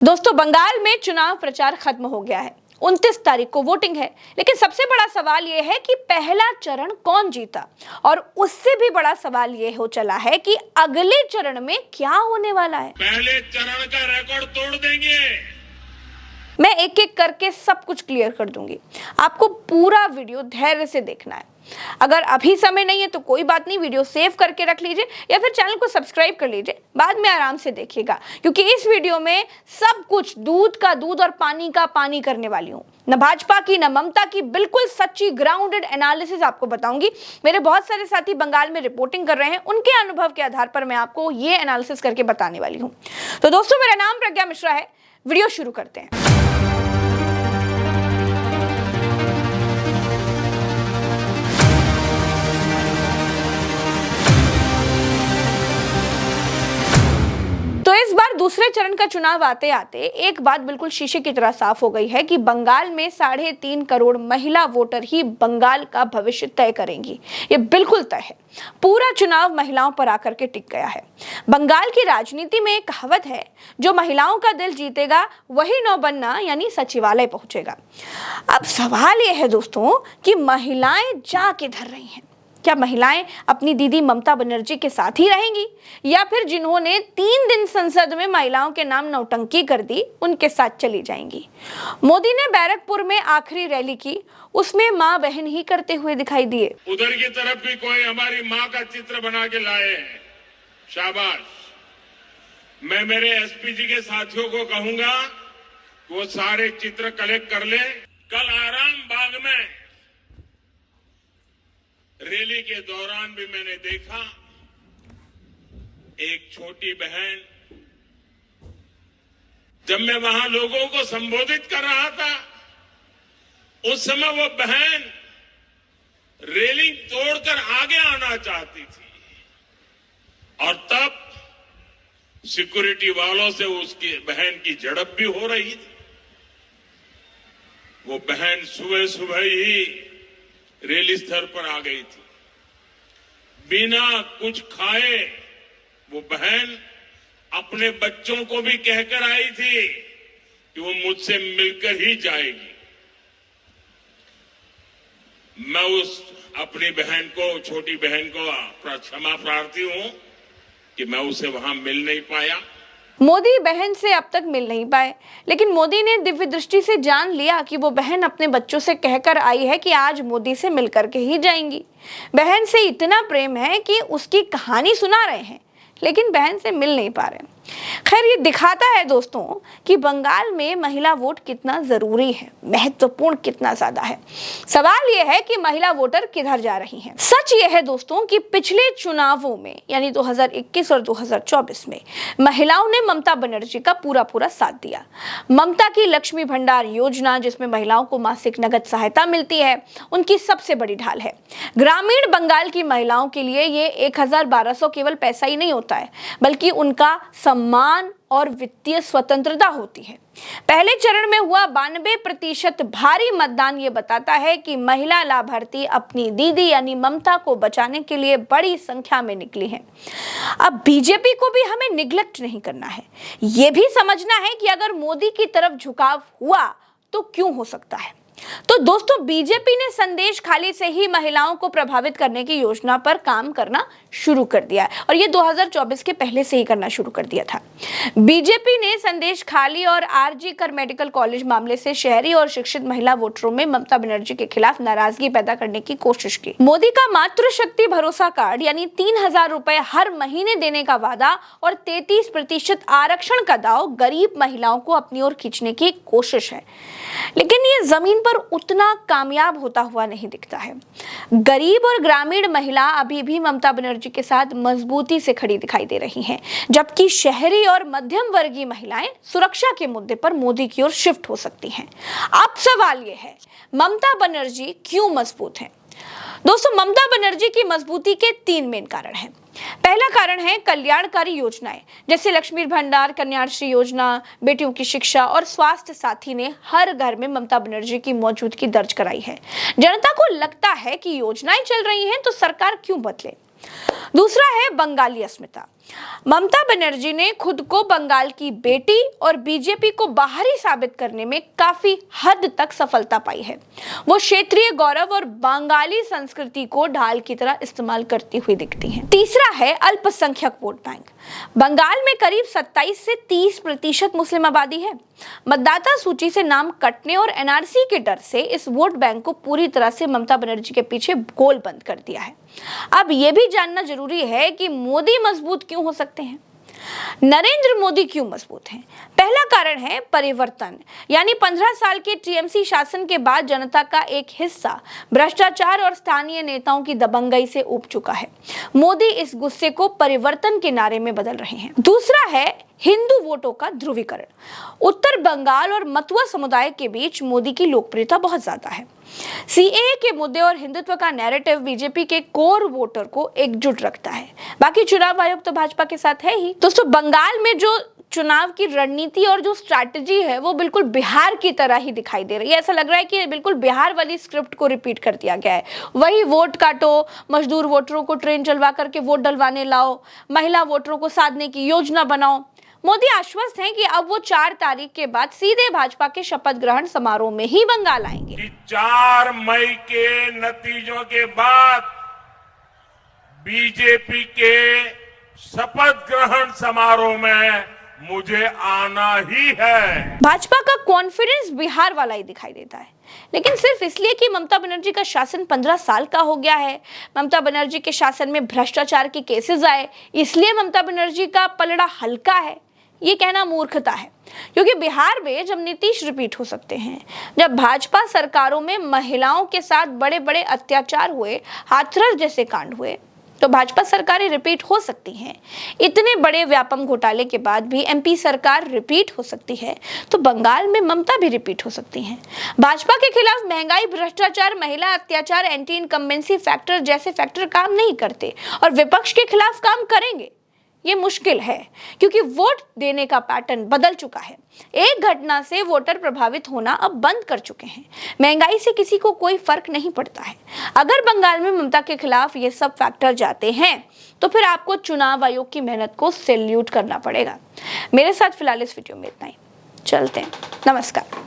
दोस्तों, बंगाल में चुनाव प्रचार खत्म हो गया है। 29 तारीख को वोटिंग है, लेकिन सबसे बड़ा सवाल यह है कि पहला चरण कौन जीता, और उससे भी बड़ा सवाल यह हो चला है कि अगले चरण में क्या होने वाला है। पहले चरण का रिकॉर्ड तोड़ देंगे। मैं एक एक करके सब कुछ क्लियर कर दूंगी। आपको पूरा वीडियो धैर्य से देखना है। अगर अभी समय नहीं है तो कोई बात नहीं, वीडियो सेव करके रख लीजिए या फिर चैनल को सब्सक्राइब कर लीजिए, बाद में आराम से देखिएगा, क्योंकि इस वीडियो में सब कुछ दूध का दूध और पानी का पानी करने वाली हूँ। न भाजपा की न ममता की, बिल्कुल सच्ची ग्राउंडेड एनालिसिस आपको बताऊंगी। मेरे बहुत सारे साथी बंगाल में रिपोर्टिंग कर रहे हैं, उनके अनुभव के आधार पर मैं आपको ये एनालिसिस करके बताने वाली हूँ। तो दोस्तों, मेरा नाम प्रज्ञा मिश्रा है। वीडियो शुरू करते हैं। तो इस बार दूसरे चरण का चुनाव आते आते एक बात बिल्कुल शीशे की तरह साफ हो गई है कि बंगाल में 3.5 करोड़ महिला वोटर ही बंगाल का भविष्य तय करेंगी। ये बिल्कुल तय है। पूरा चुनाव महिलाओं पर आकर के टिक गया है। बंगाल की राजनीति में एक कहावत है, जो महिलाओं का दिल जीतेगा वही नौबन्ना यानी सचिवालय पहुंचेगा। अब सवाल यह है दोस्तों कि महिलाएं जा किधर रही हैं। क्या महिलाएं अपनी दीदी ममता बनर्जी के साथ ही रहेंगी, या फिर जिन्होंने 3 दिन संसद में महिलाओं के नाम नौटंकी कर दी उनके साथ चली जाएंगी? मोदी ने बैरकपुर में आखिरी रैली की, उसमें माँ बहन ही करते हुए दिखाई दिए। उधर की तरफ भी कोई हमारी माँ का चित्र बना के लाए हैं, शाबाश। मैं मेरे एसपी जी के साथियों को कहूंगा वो सारे चित्र कलेक्ट कर ले। कल आराम बाग में रैली के दौरान भी मैंने देखा एक छोटी बहन, जब मैं वहां लोगों को संबोधित कर रहा था उस समय वो बहन रेलिंग तोड़कर आगे आना चाहती थी, और तब सिक्योरिटी वालों से उसकी बहन की झड़प भी हो रही थी। वो बहन सुबह सुबह ही रैली स्थल पर आ गई थी। बिना कुछ खाए वो बहन अपने बच्चों को भी कहकर आई थी कि वो मुझसे मिलकर ही जाएगी। मैं उस अपनी बहन को, छोटी बहन को क्षमा प्रार्थी हूं कि मैं उसे वहां मिल नहीं पाया। मोदी बहन से अब तक मिल नहीं पाए, लेकिन मोदी ने दिव्य दृष्टि से जान लिया कि वो बहन अपने बच्चों से कहकर आई है कि आज मोदी से मिलकर के ही जाएंगी। बहन से इतना प्रेम है कि उसकी कहानी सुना रहे हैं, लेकिन बहन से मिल नहीं पा रहे। खैर, ये दिखाता है दोस्तों कि बंगाल में महिला वोट कितना जरूरी है, महत्वपूर्ण कितना ज्यादा है। सवाल यह है कि महिला वोटर किधर जा रही हैं। सच यह है दोस्तों कि पिछले चुनावों में यानी 2021 और 2024 में महिलाओं ने ममता बनर्जी का पूरा साथ दिया। ममता की लक्ष्मी भंडार योजना, जिसमें महिलाओं को मासिक नगद सहायता मिलती है, उनकी सबसे बड़ी ढाल है। ग्रामीण बंगाल की महिलाओं के लिए ये 1,1200 केवल पैसा ही नहीं होता है, बल्कि उनका सम्मान और वित्तीय स्वतंत्रता होती है। पहले चरण में हुआ 92% भारी मतदान ये बताता है कि महिला लाभार्थी अपनी दीदी यानी ममता को बचाने के लिए बड़ी संख्या में निकली हैं। अब बीजेपी को भी हमें निग्लेक्ट नहीं करना है। ये भी समझना है कि अगर मोदी की तरफ झुकाव हुआ तो क्यों हो सकता है। तो दोस्तों, बीजेपी ने संदेश खाली से ही महिलाओं को प्रभावित करने की योजना पर काम करना शुरू कर दिया है, और ये 2024 के पहले से ही करना शुरू कर दिया था। बीजेपी ने संदेश खाली और आरजी कर मेडिकल कॉलेज मामले से शहरी और शिक्षित महिला वोटरों में ममता बनर्जी के खिलाफ नाराजगी पैदा करने की कोशिश की। मोदी का मातृशक्ति भरोसा कार्ड यानी 3,000 रुपए हर महीने देने का वादा और 33% आरक्षण का दाव गरीब महिलाओं को अपनी ओर खींचने की कोशिश है, लेकिन ये जमीन पर उतना कामयाब होता हुआ नहीं दिखता है। गरीब और ग्रामीण महिला अभी भी ममता बनर्जी के साथ मजबूती से खड़ी दिखाई दे रही हैं, जबकि शहरी और मध्यम वर्गीय महिलाएं सुरक्षा के मुद्दे पर मोदी की ओर शिफ्ट हो सकती हैं। अब सवाल यह है, ममता बनर्जी क्यों मजबूत हैं? दोस्तों, ममता बनर्जी की मजबूती के 3 मेन कारण हैं। पहला कारण है कल्याणकारी योजनाएं, जैसे लक्ष्मी भंडार, कन्याश्री योजना, बेटियों की शिक्षा और स्वास्थ्य साथी ने हर घर में ममता बनर्जी की मौजूदगी दर्ज कराई है। जनता को लगता है कि योजनाएं चल रही हैं तो सरकार क्यों बदले। दूसरा है बंगाली अस्मिता। ममता बनर्जी ने खुद को बंगाल की बेटी और बीजेपी को बाहरी साबित करने में काफी हद तक सफलता पाई है। वो क्षेत्रीय गौरव और बंगाली संस्कृति को ढाल की तरह इस्तेमाल करती हुई दिखती हैं। तीसरा है अल्पसंख्यक वोट बैंक। बंगाल में करीब 27 से 30% मुस्लिम आबादी है। मतदाता सूची से नाम कटने और एनआरसी के डर से इस वोट बैंक को पूरी तरह से ममता बनर्जी के पीछे गोल बंद कर दिया है। अब यह भी जानना जरूरी है कि मोदी मजबूत क्यों हो सकते हैं। नरेंद्र मोदी क्यों मजबूत हैं? पहला कारण है परिवर्तन, यानी 15 साल के टीएमसी शासन के बाद जनता का एक हिस्सा भ्रष्टाचार और स्थानीय नेताओं की दबंगई से ऊब चुका है। मोदी इस गुस्से को परिवर्तन के नारे में बदल रहे हैं। दूसरा है हिंदू वोटों का ध्रुवीकरण। उत्तर बंगाल और मतुआ समुदाय के बीच मोदी की लोकप्रियता बहुत ज्यादा है। सीएए के मुद्दे और हिंदुत्व का नैरेटिव बीजेपी के कोर वोटर को एकजुट रखता है। बाकी चुनाव आयोग तो भाजपा के साथ है ही। दोस्तों, बंगाल में जो चुनाव की रणनीति और जो स्ट्रैटेजी है वो बिल्कुल बिहार की तरह ही दिखाई दे रही है। ऐसा लग रहा है कि बिल्कुल बिहार वाली स्क्रिप्ट को रिपीट कर दिया गया है। वही वोट काटो, मजदूर वोटरों को ट्रेन चलवा करके वोट डलवाने लाओ, महिला वोटरों को साधने की योजना बनाओ। मोदी आश्वस्त हैं कि अब वो 4 तारीख के बाद सीधे भाजपा के शपथ ग्रहण समारोह में ही बंगाल आएंगे। 4 मई के नतीजों के बाद बीजेपी के शपथ ग्रहण समारोह में मुझे आना ही है। भाजपा का कॉन्फिडेंस बिहार वाला ही दिखाई देता है, लेकिन सिर्फ इसलिए कि ममता बनर्जी का शासन 15 साल का हो गया है, ममता बनर्जी के शासन में भ्रष्टाचार के केसेस आए, इसलिए ममता बनर्जी का पलड़ा हल्का है। ये कहना मूर्खता है, क्योंकि बिहार में जब नीतीश रिपीट हो सकते हैं, जब भाजपा सरकारों में महिलाओं के साथ बड़े बड़े अत्याचार हुए, हाथरस जैसे कांड हुए, तो भाजपा सरकारें रिपीट हो सकती हैं। इतने बड़े व्यापम घोटाले के बाद भी एमपी सरकार रिपीट हो सकती है, तो बंगाल में ममता भी रिपीट हो सकती हैं। भाजपा के खिलाफ महंगाई, भ्रष्टाचार, महिला अत्याचार, एंटी इनकम्बेंसी फैक्टर जैसे फैक्टर काम नहीं करते, और विपक्ष के खिलाफ काम करेंगे। ये मुश्किल है, क्योंकि वोट देने का पैटर्न बदल चुका है। एक घटना से वोटर प्रभावित होना अब बंद कर चुके हैं। महंगाई से किसी को कोई फर्क नहीं पड़ता है। अगर बंगाल में ममता के खिलाफ ये सब फैक्टर जाते हैं, तो फिर आपको चुनाव आयोग की मेहनत को सैल्यूट करना पड़ेगा। मेरे साथ फिलहाल इस वीडियो में इतना ही। चलते हैं। नमस्कार।